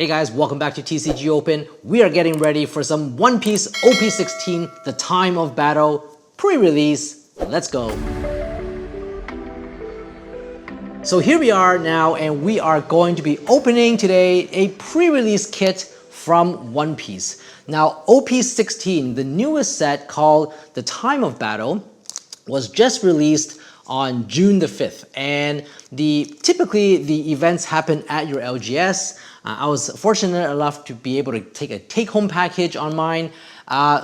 Hey guys, welcome back to TCG Open. We are getting ready for some One Piece OP16, The Time of Battle, pre-release. Let's go. So here we are now, and we are going to be opening today a pre-release kit from One Piece. Now, OP16, the newest set called The Time of Battle, was just released on June the 5th. And typically the events happen at your LGS. I was fortunate enough to be able to take a take-home package on mine.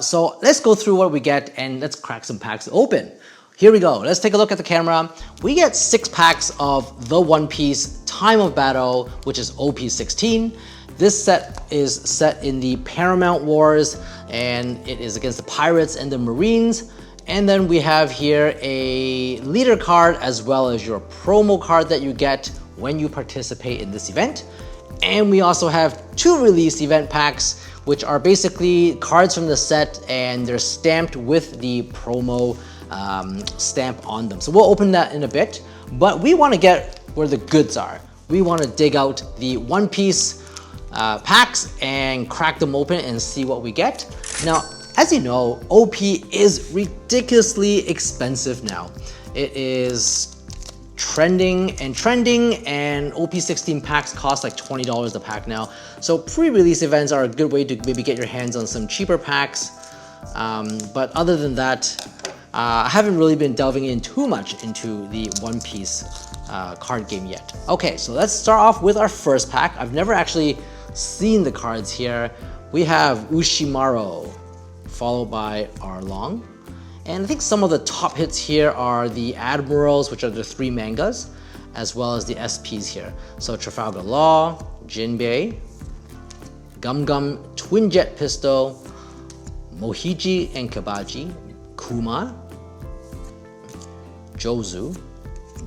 So let's go through what we get and let's crack some packs open. Here we go. Let's take a look at the camera. We get 6 packs of the One Piece Time of Battle, which is OP16. This set is set in the Paramount Wars, and it is against the Pirates and the Marines. And then we have here a leader card as well as your promo card that you get when you participate in this event. And we also have 2 released event packs, which are basically cards from the set, and they're stamped with the promo stamp on them. So we'll open that in a bit, but we want to get where the goods are. We want to dig out the One Piece packs and crack them open and see what we get. Now, as you know, OP is ridiculously expensive now. It is trending, and OP16 packs cost like $20 a pack now. So pre-release events are a good way to maybe get your hands on some cheaper packs. But other than that, I haven't really been delving in too much into the One Piece card game yet. Okay, so let's start off with our first pack. I've never actually seen the cards here. We have Ushimaru, followed by Arlong. And I think some of the top hits here are the Admirals, which are the 3 mangas, as well as the SPs here. So Trafalgar Law, Jinbei, Gum Gum Twin Jet Pistol, Mohiji and Kabaji, Kuma, Jozu,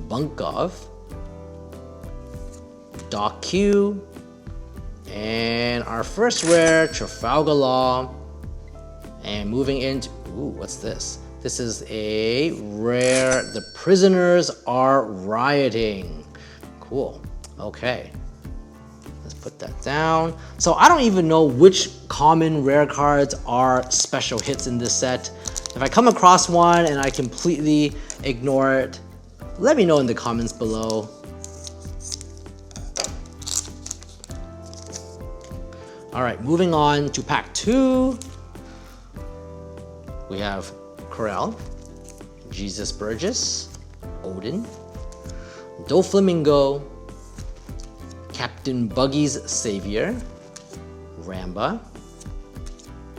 Bunkov, Doc Q, and our first rare, Trafalgar Law. And moving into, ooh, what's this? This is a rare, The Prisoners Are Rioting. Cool, okay. Let's put that down. So I don't even know which common rare cards are special hits in this set. If I come across one and I completely ignore it, let me know in the comments below. All right, moving on to pack 2. We have Corel, Jesus Burgess, Odin, Doflamingo, Captain Buggy's Savior, Ramba,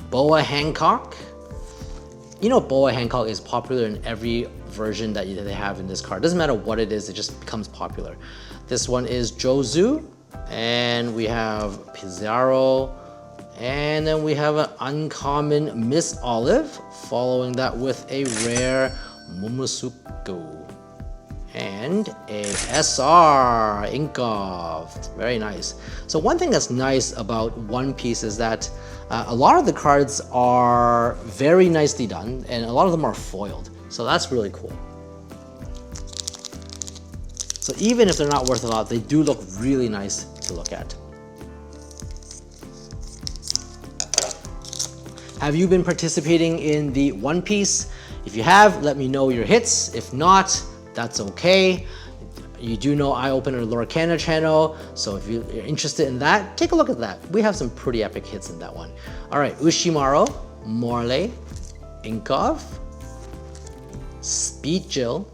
Boa Hancock. You know, Boa Hancock is popular in every version that they have in this card. Doesn't matter what it is, it just becomes popular. This one is Jozu, and we have Pizarro, and then we have an uncommon Miss Olive, following that with a rare Momosuku, and a SR Inkov. Very nice. So one thing that's nice about One Piece is that a lot of the cards are very nicely done, and a lot of them are foiled. So that's really cool. So even if they're not worth a lot, they do look really nice to look at. Have you been participating in the One Piece? If you have, let me know your hits. If not, that's okay. You do know I open a Lorcana channel, so if you're interested in that, take a look at that. We have some pretty epic hits in that one. All right, Ushimaru, Morley, Inkov, Speed Jill.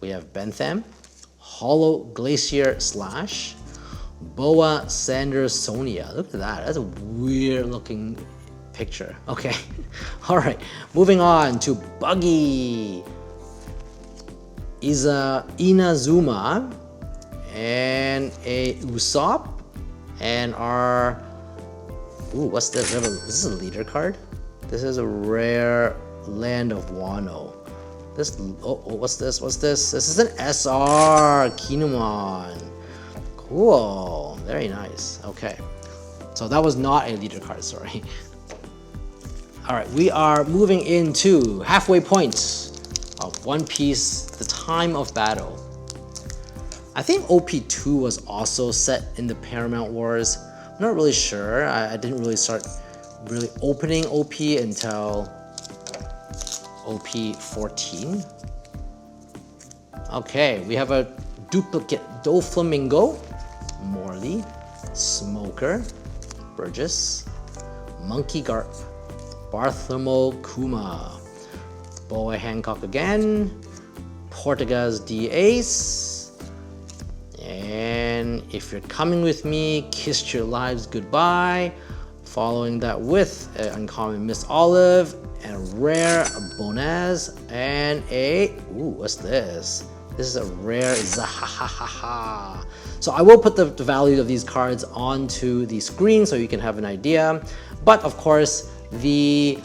We have Bentham, Hollow Glacier Slash, Boa Sanders Sonia. Look at that, that's a weird looking picture. Okay, all right, moving on to Buggy, Inazuma, and a Usopp, and our, ooh, what's this? This is a leader card. This is a rare Land of Wano. This, what's this? What's this? This is an SR Kinemon. Cool, very nice. Okay, so that was not a leader card, sorry. All right, we are moving into halfway points of One Piece, The Time of Battle. I think OP2 was also set in the Paramount Wars, not really sure. I didn't really start really opening OP until OP14. Okay, we have a duplicate Doflamingo, Morley, Smoker, Burgess, Monkey Garp, Bartholomew Kuma, Boa Hancock again, Portuguese D-Ace, and if you're coming with me, Kissed Your Lives Goodbye, following that with an uncommon Miss Olive, and a rare Bonaz, and a, ooh, what's this? This is a rare Zahahaha. So I will put the value of these cards onto the screen so you can have an idea. But of course, the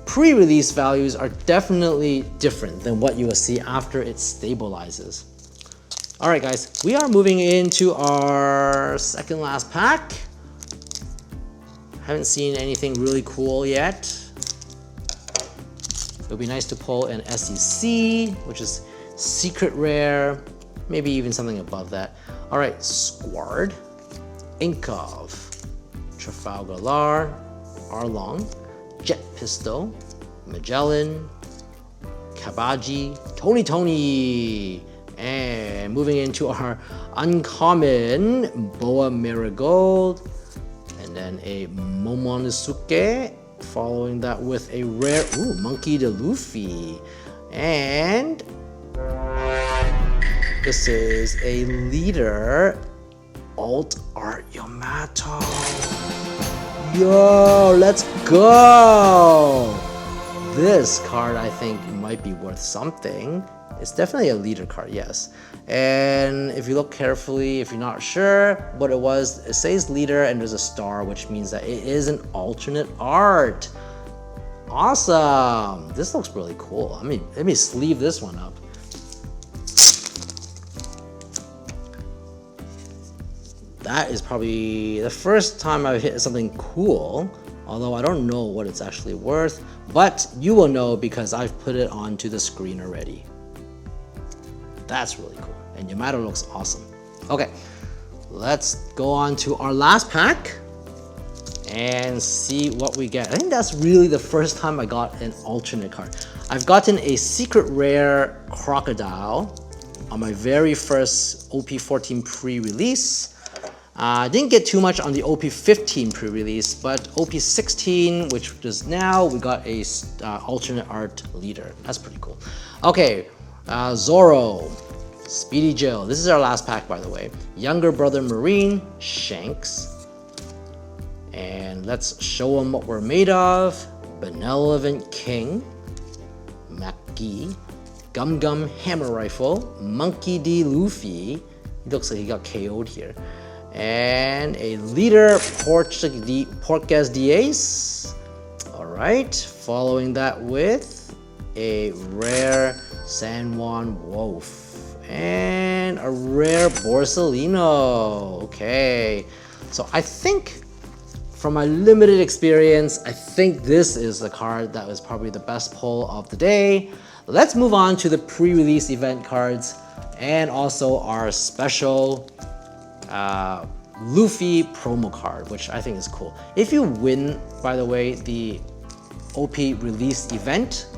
pre-release values are definitely different than what you will see after it stabilizes. All right, guys, we are moving into our second last pack. Haven't seen anything really cool yet. It would be nice to pull an SEC, which is secret rare, maybe even something above that. All right, Squard, Inkov, Trafalgar Lahr, Arlong, Jet Pistol, Magellan, Kabaji, Tony, and moving into our uncommon Boa Marigold, and then a Momonosuke, following that with a rare, ooh, Monkey D. Luffy, and this is a leader, Alt Art Yamato. Yo, let's go! This card I think might be worth something. It's definitely a leader card, yes. And if you look carefully, if you're not sure what it was, it says leader and there's a star, which means that it is an alternate art. Awesome! This looks really cool. Let me sleeve this one up. That is probably the first time I've hit something cool, although I don't know what it's actually worth, but you will know because I've put it onto the screen already. That's really cool, and Yamato looks awesome. Okay, let's go on to our last pack and see what we get. I think that's really the first time I got an alternate card. I've gotten a secret rare Crocodile on my very first OP14 pre-release. Didn't get too much on the OP15 pre-release, but OP16, which is now, we got a alternate art leader. That's pretty cool. Okay, Zoro, Speedy Jill. This is our last pack, by the way. Younger Brother Marine, Shanks. And let's show them what we're made of. Benevolent King, Maki, Gum Gum Hammer Rifle, Monkey D. Luffy. He looks like he got KO'd here. And a leader, Portuguese D-Ace. All right, following that with a rare San Juan Wolf and a rare Borsellino. Okay, so I think from my limited experience, I think this is the card that was probably the best pull of the day. Let's move on to the pre-release event cards and also our special Luffy promo card, which I think is cool. If you win, by the way, the OP release event,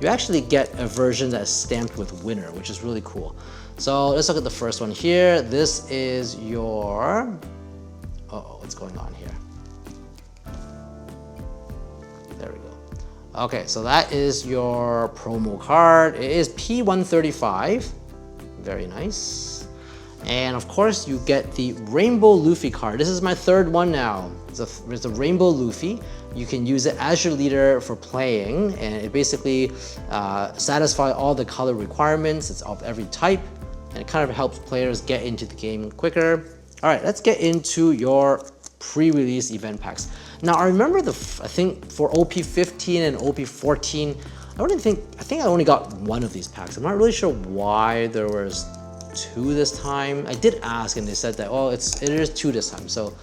you actually get a version that's stamped with winner, which is really cool. So let's look at the first one here. This is your, uh-oh, what's going on here? There we go. Okay, so that is your promo card. It is P135, very nice. And of course, you get the Rainbow Luffy card. This is my third one now. It's a Rainbow Luffy. You can use it as your leader for playing, and it basically satisfies all the color requirements. It's of every type, and it kind of helps players get into the game quicker. All right, let's get into your pre-release event packs. Now, I remember I think for OP15 and OP14, I think I only got one of these packs. I'm not really sure why there was two this time. I did ask and they said that, oh, it is two this time. So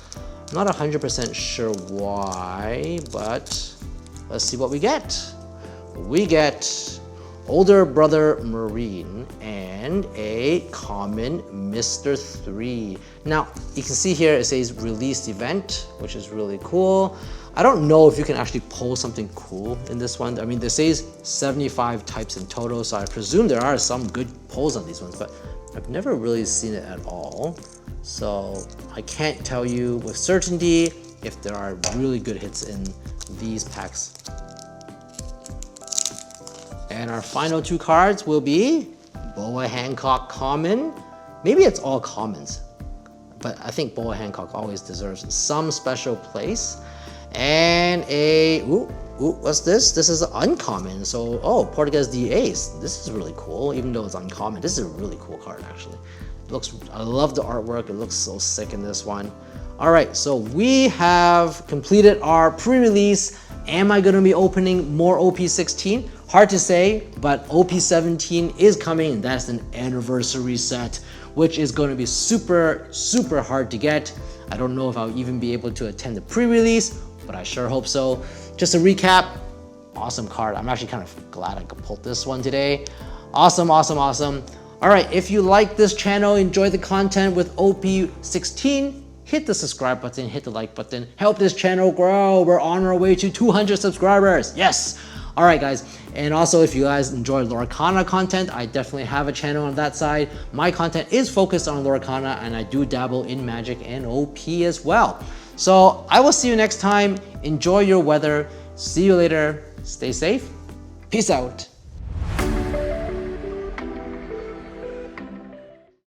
I'm not 100% sure why, but let's see what we get. We get Older Brother Marine, and a common Mr. 3. Now, you can see here it says released event, which is really cool. I don't know if you can actually pull something cool in this one. I mean, this says 75 types in total, so I presume there are some good pulls on these ones, but I've never really seen it at all. So I can't tell you with certainty if there are really good hits in these packs. And our final 2 cards will be Boa Hancock common. Maybe it's all commons, but I think Boa Hancock always deserves some special place. And a, what's this? This is uncommon. So, Portuguese de Ace. This is really cool, even though it's uncommon. This is a really cool card, actually. I love the artwork. It looks so sick in this one. All right, so we have completed our pre-release. Am I gonna be opening more OP16? Hard to say, but OP17 is coming, and that's an anniversary set, which is gonna be super, super hard to get. I don't know if I'll even be able to attend the pre-release, but I sure hope so. Just to recap, awesome card. I'm actually kind of glad I could pull this one today. Awesome, awesome, awesome. All right, if you like this channel, enjoy the content with OP16, hit the subscribe button, hit the like button, help this channel grow. We're on our way to 200 subscribers, yes. All right, guys, and also if you guys enjoy Lorcana content, I definitely have a channel on that side. My content is focused on Lorcana, and I do dabble in Magic and OP as well. So I will see you next time. Enjoy your weather. See you later. Stay safe. Peace out.